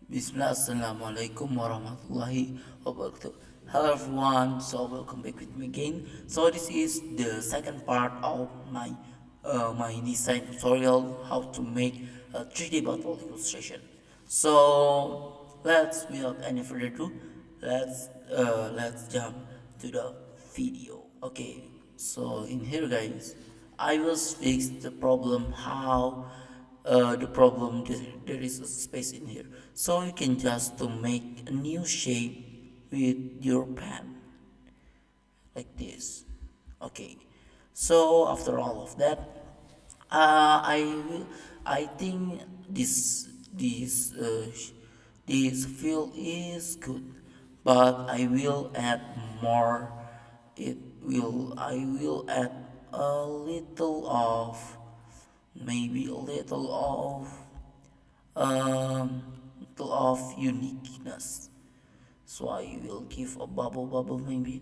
Bismillah, Assalamualaikum warahmatullahi wabarakatuh. Hello everyone, so welcome back with me again. So this is the second part of my design tutorial how to make a 3D bottle illustration. So without any further ado, let's jump to the video. Okay, so in here guys, I will fix the problem how the problem there is a space in here, so you can just to make a new shape with your pen like this. Okay, so after all of that, I think this fill is good, but I will add more. I will add a little of, maybe a um, little of uniqueness. So I will give a bubble maybe.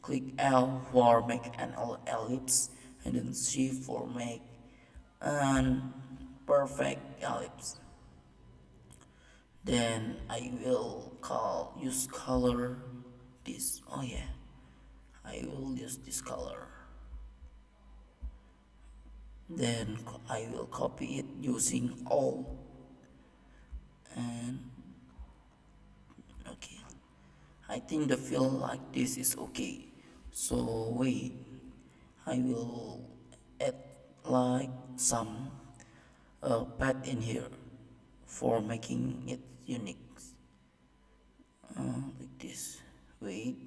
Click L for make an ellipse, and then C for make an perfect ellipse. Then I will use color this. Oh yeah, I will use this color. Then I will copy it using all. And okay, I think the feel like this is okay. So wait, I will add like some pad in here for making it unique. Like this. Wait.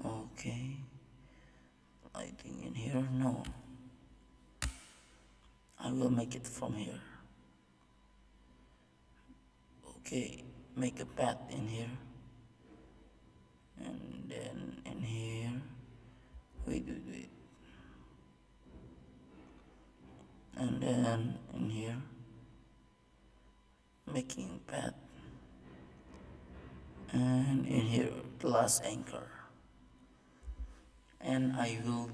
Okay. I think in here, no. I will make it from here. Okay, make a pad in here. And then in here. Wait. And then in here, making pad. And in here, the last anchor. And I will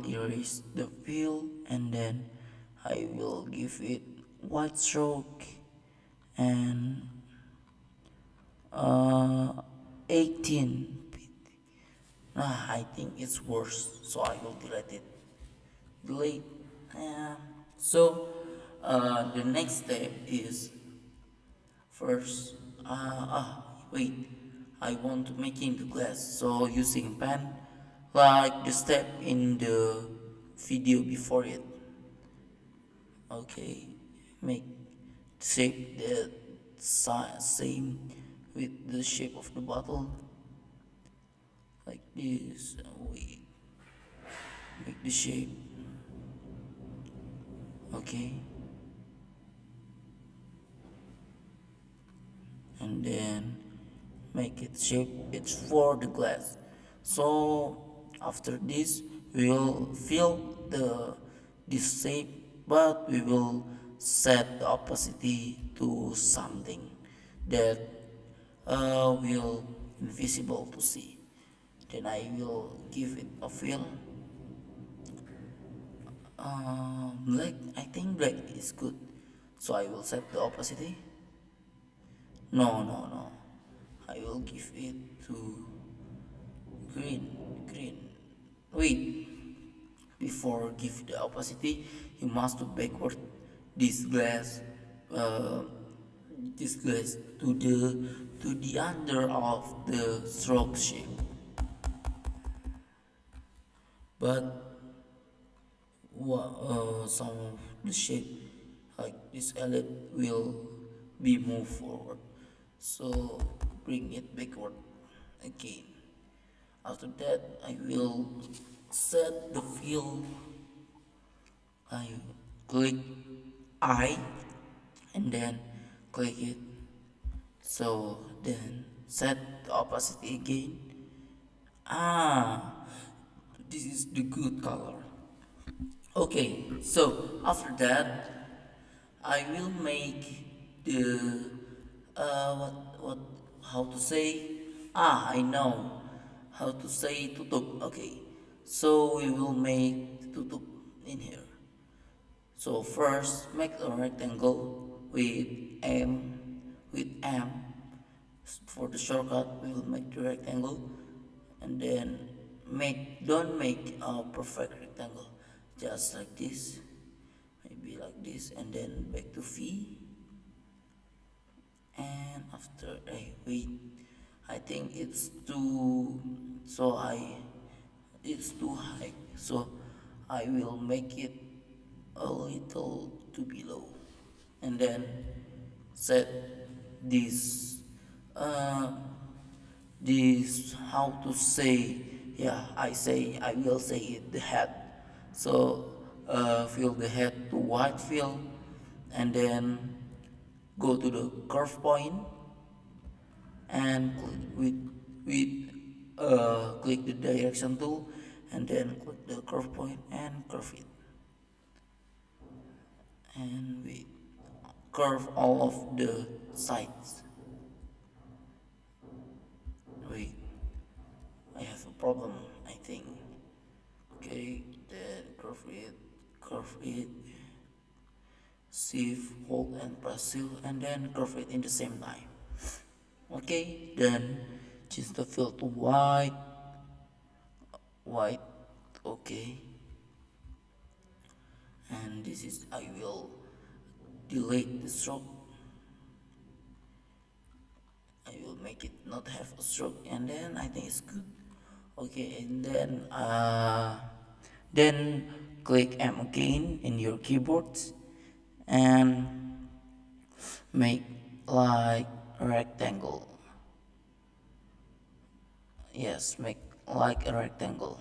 erase the fill, and then I will give it white stroke and 18 bit. I think it's worse, so I will delete. uh, so the next step is first, wait, I want to making the glass, so using pen like the step in the video before it. Okay, make shape the same with the shape of the bottle like this. We make the shape. Okay, and then make it shape it's for the glass. So after this we will fill this shape, but we will set the opacity to something that will invisible to see. Then I will give it a fill. Black, I think black is good, so I will set the opacity. No, I will give it to green. Wait, before give the opacity, you must do backward this glass, uh, this glass to the under of the stroke shape. But some of the shape like this element will be moved forward, so bring it backward again. After that I will set the fill. I click I and then click it, so then set the opacity again. ah this is the good color. Okay, so after that I will make the what how to say, I know how to say tutup. Okay, So we will make the tutup in here. So first make a rectangle with M. For the shortcut we will make the rectangle, and then don't make a perfect rectangle, just like this, maybe like this, and then back to V. And after wait, I think it's too high, so I will make it a little too below, and then set this uh, this how to say, yeah, I will say it, the head. So fill the head to white fill, and then go to the curve point, and click the direction tool, and then click the curve point and curve it, and we curve all of the sides. Wait, I have a problem, I think. Okay, then curve it, shift, hold and press shift, and then curve it in the same time. Okay, then change the fill to white. Okay, and this is, I will delete the stroke. I will make it not have a stroke, and then I think it's good. Okay, and then click M again in your keyboard, and make like a rectangle. Yes, make like a rectangle.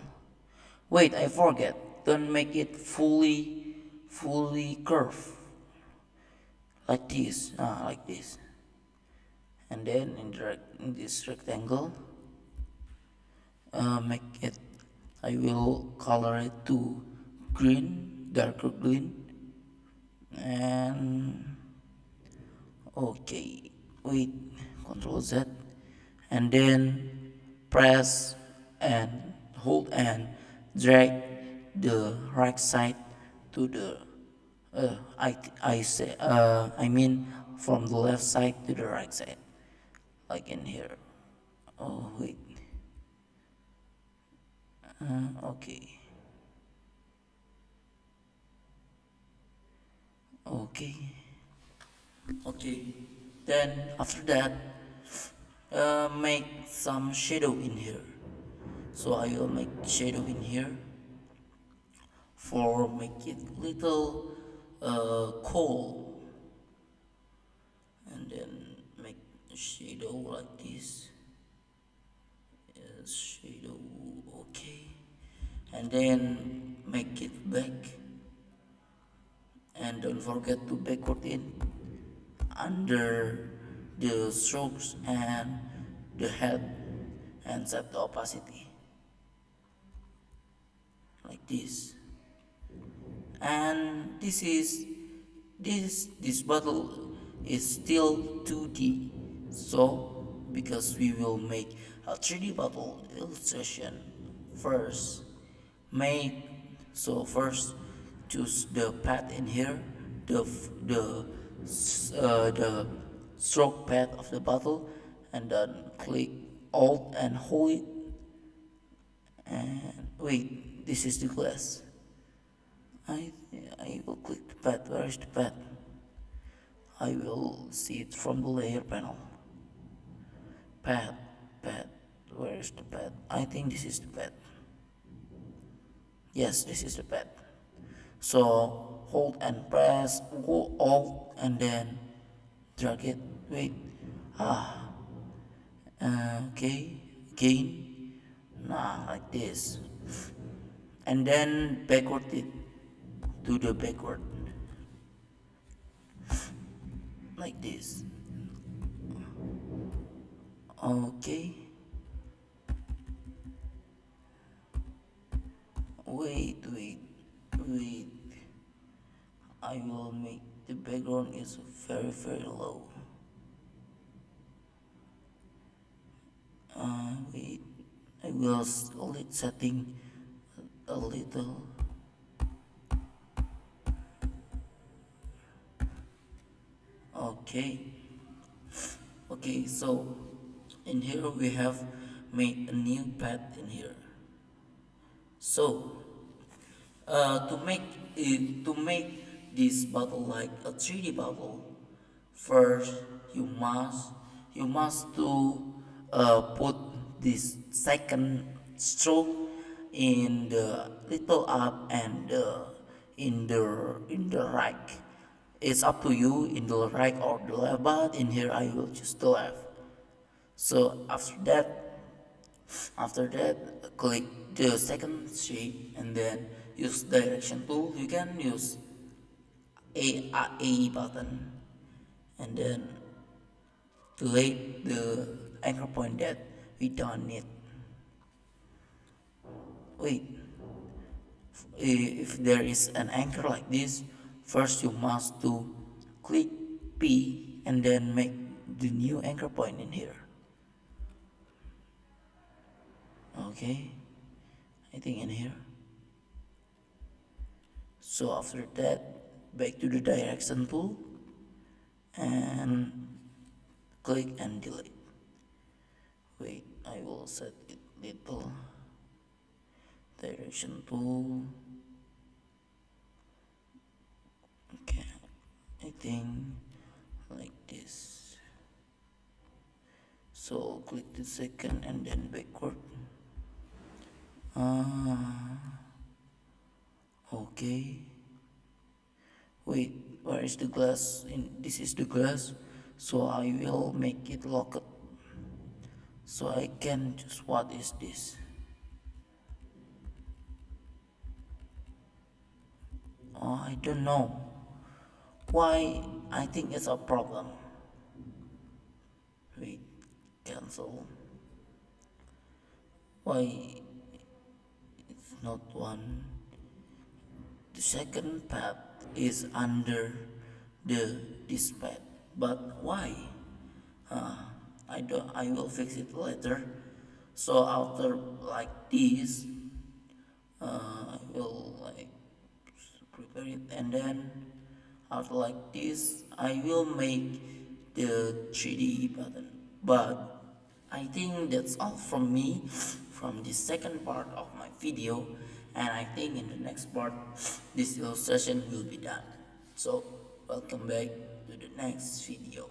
Wait, I forget. Don't make it fully curve, like this. Like this. And then in this rectangle, make it. I will color it to green, darker green, and okay. Wait, Control Z, and then press and hold and drag the right side to the I mean from the left side to the right side, like in here. Oh wait, okay, okay, okay. Then after that, make some shadow in here. So I will make shadow in here for make it little cold, and then make shadow like this. Yes, shadow. Okay, and then make it black, and don't forget to backward in under the strokes and the head, and set the opacity like this. And this bottle is still 2D, so because we will make a 3D bottle illustration first, make first choose the pad in here, the stroke pad of the bottle, and then click alt and hold it, and wait, this is the glass. I I will click the pad. Where is the pad? I will see it from the layer panel. Pad, pad. Where is the pad? I think this is the pad. Yes, this is the pad. So hold and press, go alt, and then drag it. Wait. Ah. Okay. Again. Nah, like this. And then backward it to the backward, like this. Okay. Wait. I will make the background is very low. Wait. I will select setting a little. Okay, okay, so in here we have made a new path in here. So to make this bubble like a 3D bubble, first you must to put this second stroke in the little up and in the right. It's up to you in the right or the left, but in here I will choose the left. So after that click the second shape and then use direction tool. You can use a button and then delete the anchor point that we don't need. Wait, if there is an anchor like this, first you must to click P and then make the new anchor point in here. Okay, I think in here. So after that, back to the direction tool and click and delete. Wait, I will set it little direction tool. Okay, I think like this. So click the second and then backward. Okay. Wait, where is the glass? This is the glass. So I will make it locked. So I can just, what is this? Oh, I don't know. Why? I think it's a problem. Wait, cancel. Why it's not one? The second path is under the this path. But why? I don't. I will fix it later. So after like this, I will like prepare it and then after like this I will make the 3D button. But I think that's all from me from the second part of my video, and I think in the next part this illustration will be done. So welcome back to the next video.